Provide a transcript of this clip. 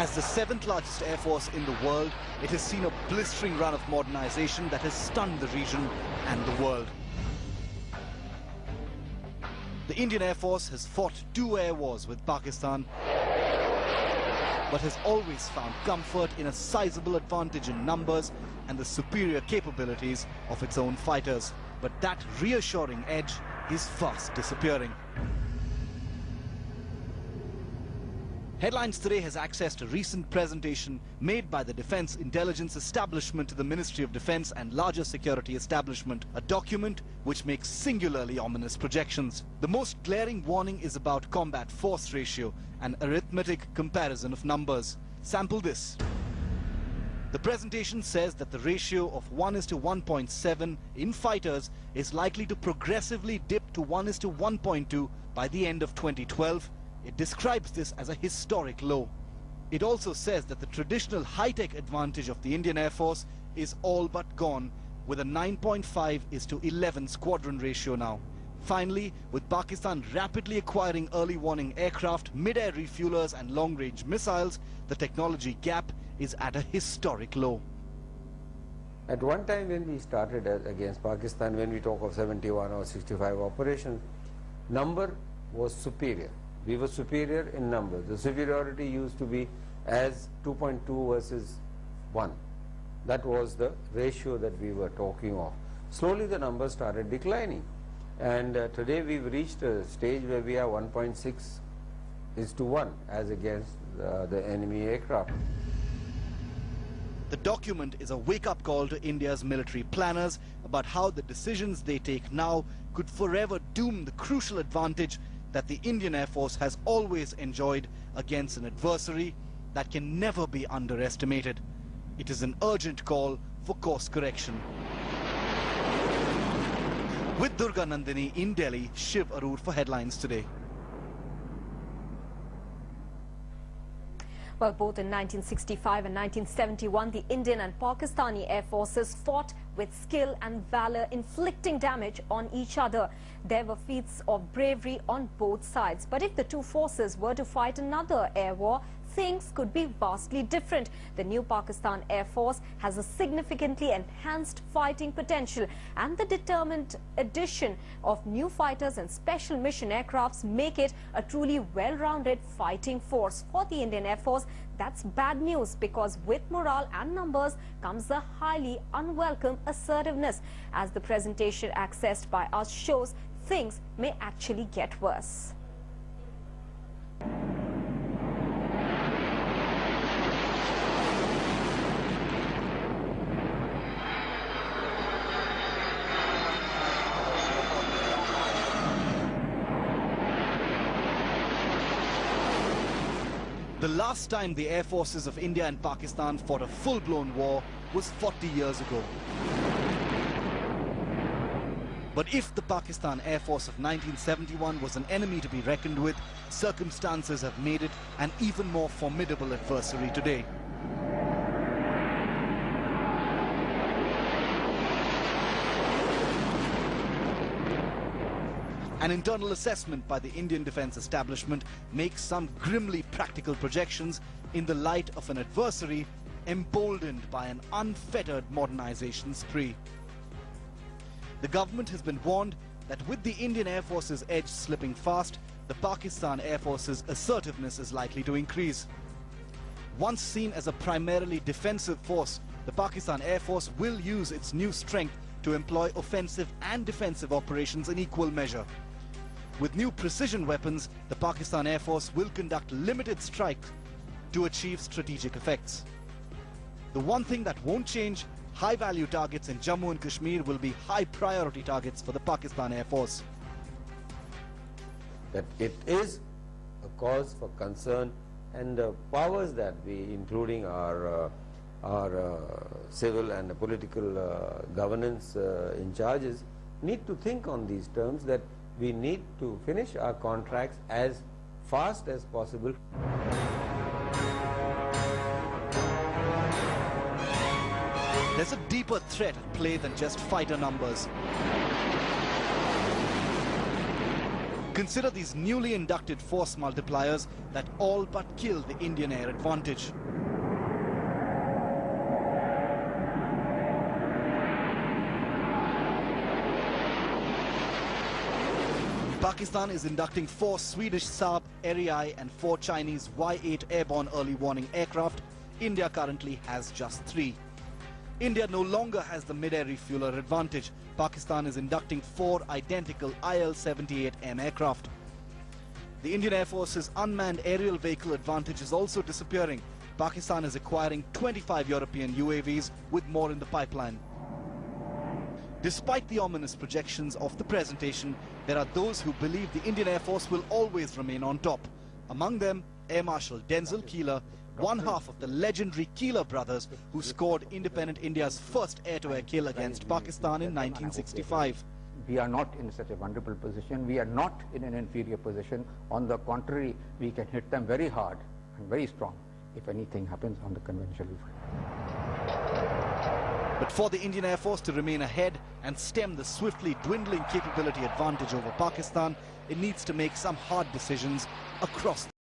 As the 7th largest air force in the world, it has seen a blistering run of modernization that has stunned the region and the world. The Indian Air Force has fought 2 air wars with Pakistan, but has always found comfort in a sizable advantage in numbers and the superior capabilities of its own fighters. But that reassuring edge is fast disappearing. Headlines Today has accessed a recent presentation made by the Defence Intelligence Establishment to the Ministry of Defence and larger security establishment, a document which makes singularly ominous projections. The most glaring warning is about combat force ratio, an arithmetic comparison of numbers. Sample this. The presentation says that the ratio of 1:1.7 in fighters is likely to progressively dip to 1:1.2 by the end of 2012. It describes this as a historic low. It also says that the traditional high-tech advantage of the Indian Air Force is all but gone, with a 9.5:11 squadron ratio now. Finally, with Pakistan rapidly acquiring early warning aircraft, mid-air refuelers and long-range missiles, the technology gap is at a historic low. At one time when we started against Pakistan, when we talk of 71 or 65 operations, number was superior. We were superior in numbers. The superiority used to be as 2.2 versus 1. That was the ratio that we were talking of. Slowly the numbers started declining, and today we've reached a stage where we are 1.6:1 as against the enemy aircraft. The document is a wake-up call to India's military planners about how the decisions they take now could forever doom the crucial advantage that the Indian Air Force has always enjoyed against an adversary that can never be underestimated. It is an urgent call for course correction. With Durga Nandini in Delhi, Shiv Arur for Headlines Today. Well, both in 1965 and 1971, the Indian and Pakistani air forces fought with skill and valor, inflicting damage on each other. There were feats of bravery on both sides. But if the two forces were to fight another air war, things could be vastly different. The new Pakistan Air Force has a significantly enhanced fighting potential, and the determined addition of new fighters and special mission aircrafts make it a truly well-rounded fighting force. For the Indian Air Force, that's bad news, because with morale and numbers comes a highly unwelcome assertiveness. As the presentation accessed by us shows, things may actually get worse. The last time the air forces of India and Pakistan fought a full-blown war was 40 years ago. But if the Pakistan Air Force of 1971 was an enemy to be reckoned with, circumstances have made it an even more formidable adversary today. An internal assessment by the Indian defence establishment makes some grimly practical projections in the light of an adversary emboldened by an unfettered modernization spree. The government has been warned that with the Indian Air Force's edge slipping fast, the Pakistan Air Force's assertiveness is likely to increase. Once seen as a primarily defensive force, the Pakistan Air Force will use its new strength to employ offensive and defensive operations in equal measure. With new precision weapons, the Pakistan Air Force will conduct limited strikes to achieve strategic effects. The one thing that won't change: high-value targets in Jammu and Kashmir will be high-priority targets for the Pakistan Air Force. That it is a cause for concern, and the powers that we, including our civil and political governance in charges, need to think on these terms, that we need to finish our contracts as fast as possible. There's a deeper threat at play than just fighter numbers. Consider these newly inducted force multipliers that all but kill the Indian air advantage. Pakistan is inducting 4 Swedish Saab Erieye and 4 Chinese Y-8 airborne early warning aircraft. India currently has just 3. India no longer has the mid-air refueler advantage. Pakistan is inducting 4 identical IL-78M aircraft. The Indian Air Force's unmanned aerial vehicle advantage is also disappearing. Pakistan is acquiring 25 European UAVs with more in the pipeline. Despite the ominous projections of the presentation, there are those who believe the Indian Air Force will always remain on top. Among them, Air Marshal Denzel Keeler, one half of the legendary Keeler brothers who scored independent India's first air-to-air kill against Pakistan in 1965. We are not in such a vulnerable position. We are not in an inferior position. On the contrary, we can hit them very hard and very strong if anything happens on the conventional front. But for the Indian Air Force to remain ahead and stem the swiftly dwindling capability advantage over Pakistan, it needs to make some hard decisions across